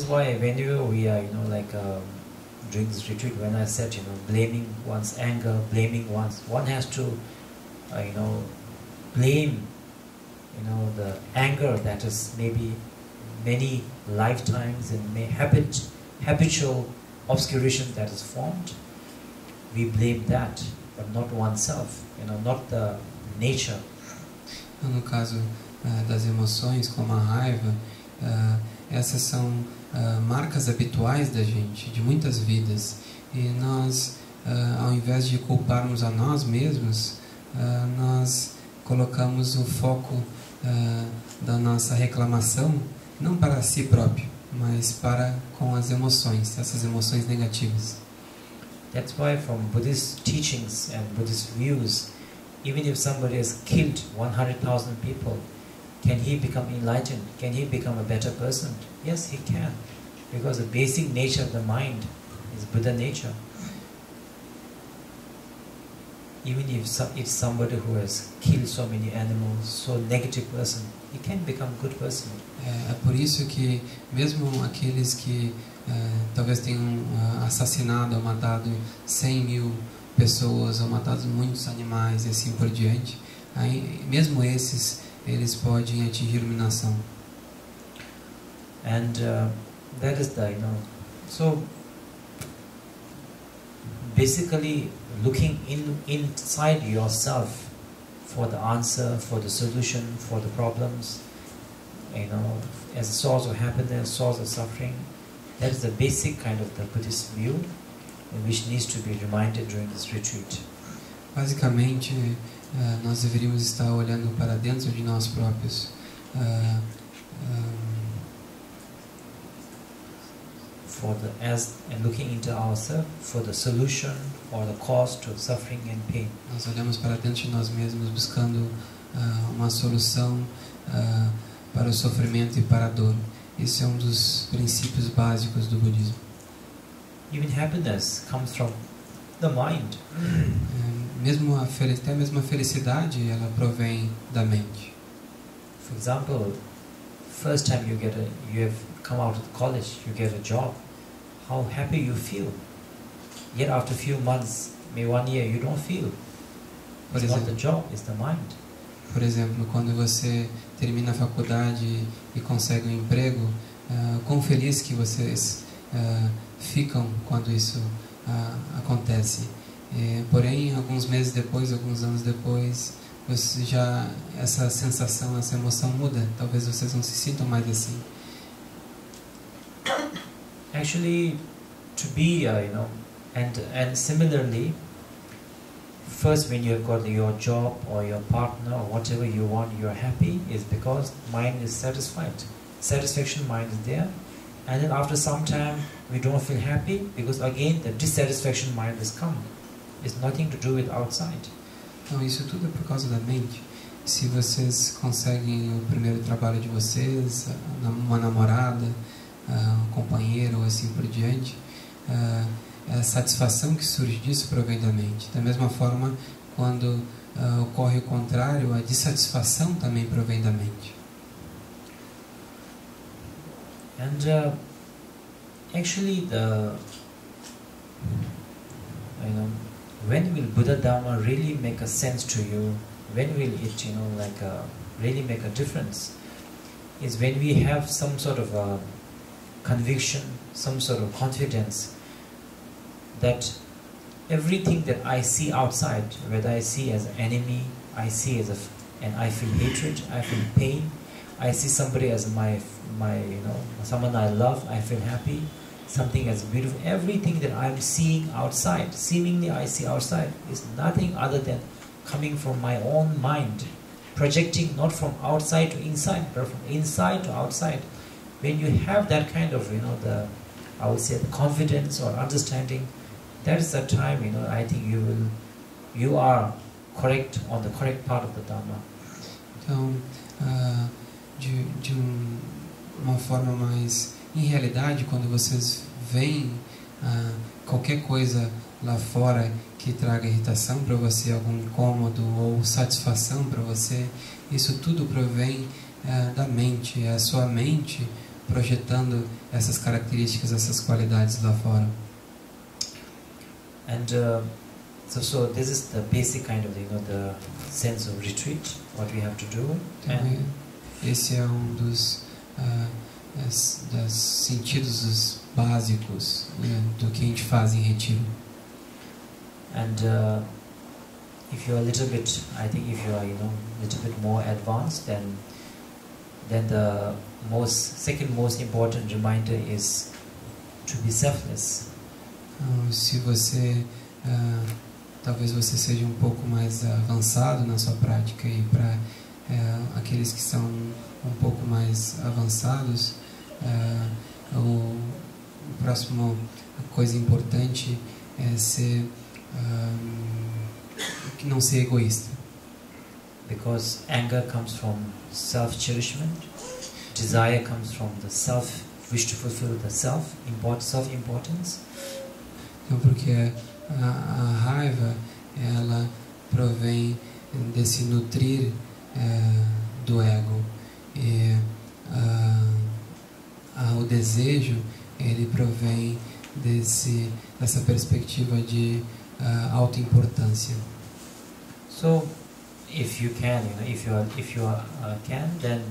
why whenever we are, during this retreat, when I said, blaming one's anger, blaming one has to, blame, the anger that is maybe many lifetimes and habitual obscuration that is formed. We blame that, but not oneself, not the nature. No caso das emoções, como a raiva, essas são marcas habituais da gente, de muitas vidas. E nós, ao invés de culparmos a nós mesmos, nós colocamos o foco da nossa reclamação não para si próprio, mas para com as emoções, essas emoções negativas. That's why from Buddhist teachings and Buddhist views, even if somebody has killed 100,000 people, can he become enlightened? Can he become a better person? Yes, he can, because the basic nature of the mind is Buddha nature. Even if it's somebody who has killed so many animals, so negative person, he can become a good person. É por isso que mesmo aqueles que talvez tenham assassinado ou matado 100.000 pessoas ou matado muitos animais e assim por diante, mesmo esses, eles podem atingir iluminação. And that is the, so basically looking inside yourself for the answer, for the solution, for the problems, as a source of happiness, source of suffering. That is the basic kind of the Buddhist view, which needs to be reminded during this retreat. Basicamente, nós deveríamos estar olhando para dentro de nós próprios, and looking into ourselves for the solution or the cause to suffering and pain. Nós olhamos para dentro de nós mesmos buscando uma solução para o sofrimento e para a dor. Esse é dos princípios básicos do budismo. Even happiness comes from the mind. Até mesmo a felicidade, ela provém da mente. For example, first time you have come out of college, you get a job, how happy you feel. Yet after a few months, maybe 1 year, you don't feel. It's not the job, it's the mind. Por exemplo, quando você termina a faculdade e consegue um emprego, quão feliz que vocês ficam quando isso acontece. Porém, alguns meses depois, alguns anos depois, essa sensação, essa emoção muda. Talvez vocês não se sintam mais assim. Actually, to be, and similarly, first when you've got your job or your partner or whatever you want, you're happy, is because mind is satisfied. Satisfaction mind is there. And then after some time, we don't feel happy because again the dissatisfaction mind has come. It's nothing to do with outside. Então isso tudo é por causa da mente. Se vocês conseguem o primeiro trabalho de vocês, uma namorada, um companheiro ou assim por diante, a satisfação que surge disso provém da mente. Da mesma forma, quando ocorre o contrário, a dissatisfação também provém da mente. And actually, when will Buddha Dharma really make a sense to you? When will it, really make a difference? Is when we have some sort of a conviction, some sort of confidence that everything that I see outside, whether I see as an enemy, I see as and I feel hatred, I feel pain, I see somebody as my someone I love, I feel happy, something as beautiful. Everything that I'm seeing outside, seemingly I see outside, is nothing other than coming from my own mind, projecting not from outside to inside, but from inside to outside. When you have that kind of, I would say, the confidence or understanding, that is the time, I think you are correct on the correct part of the Dharma. Então, de uma forma mais, em realidade, quando vocês veem qualquer coisa lá fora que traga irritação para você, algum incômodo ou satisfação para você, isso tudo provém da mente. É a sua mente projetando essas características, essas qualidades lá fora. And so this is the basic kind of, the sense of retreat, what we have to do. Então, esse é dos sentidos básicos do que a gente faz em retiro. And if you are a little bit, I think if you are, a little bit more advanced, then the second most important reminder is to be selfless. Se você talvez você seja um pouco mais avançado na sua prática, e para aqueles que são um pouco mais avançados, o próximo coisa importante é não ser egoísta. Because anger comes from self-cherishment, desire comes from the wish to fulfill the self-importance. Então, porque a raiva, ela provém desse nutrir do ego, e o desejo, ele provém dessa perspectiva de autoimportância. So, if you can, if you can, then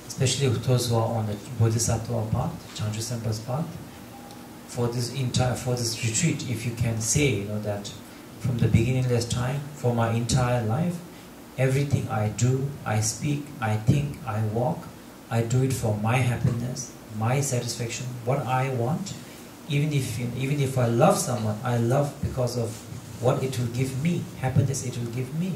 especially those who are on the Bodhisattva path, Chandrasempa's path, for this retreat, if you can say, that from the beginningless time, for my entire life, everything I do, I speak, I think, I walk, I do it for my happiness, my satisfaction, what I want. Even if I love someone, I love because of what it will give me, happiness it will give me.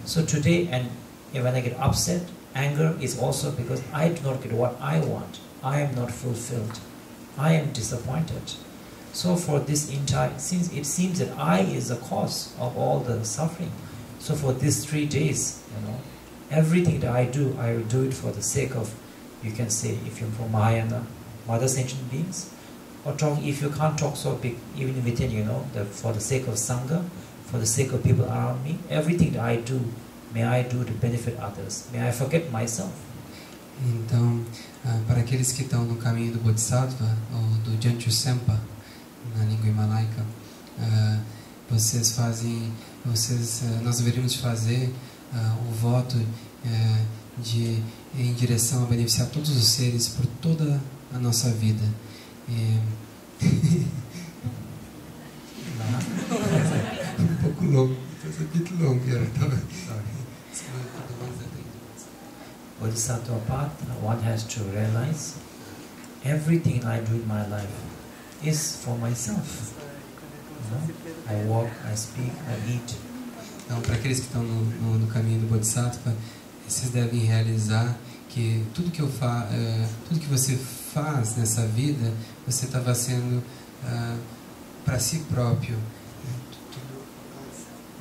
So today, and when I get upset, anger is also because I do not get what I want. I am not fulfilled. I am disappointed. So for this since it seems that I is the cause of all the suffering, so for these 3 days, everything that I do it for the sake of, you can say, if you're from Mahayana, Mother Sentient Beings, or if you can't talk so big, even within, for the sake of Sangha, for the sake of people around me, everything that I do, may I do to benefit others. May I forget myself. Então, para aqueles que estão no caminho do Bodhisattva, ou do Janchu Sempa, na língua himalaica, nós deveríamos fazer o voto em direção a beneficiar todos os seres por toda a nossa vida. Um pouco longo, it's a bit long here. Bodhisattva path, one has to realize everything I do in my life is for myself. I walk, I speak, I eat. Então, para aqueles que estão no caminho do Bodhisattva, vocês devem realizar que tudo que você faz nessa vida, você está fazendo para si próprio.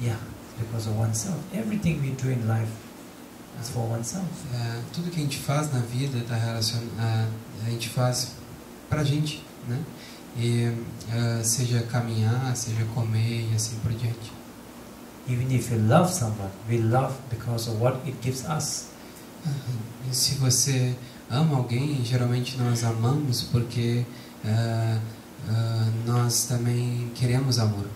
Yeah, because of oneself. Everything we do in life is for oneself. Tudo que a gente faz na vida está relacionado, a gente faz para a gente, né? E seja caminhar, seja comer e assim por diante. Even if you love someone, we love because of what it gives us. E se você ama alguém, geralmente nós amamos porque nós também queremos amor.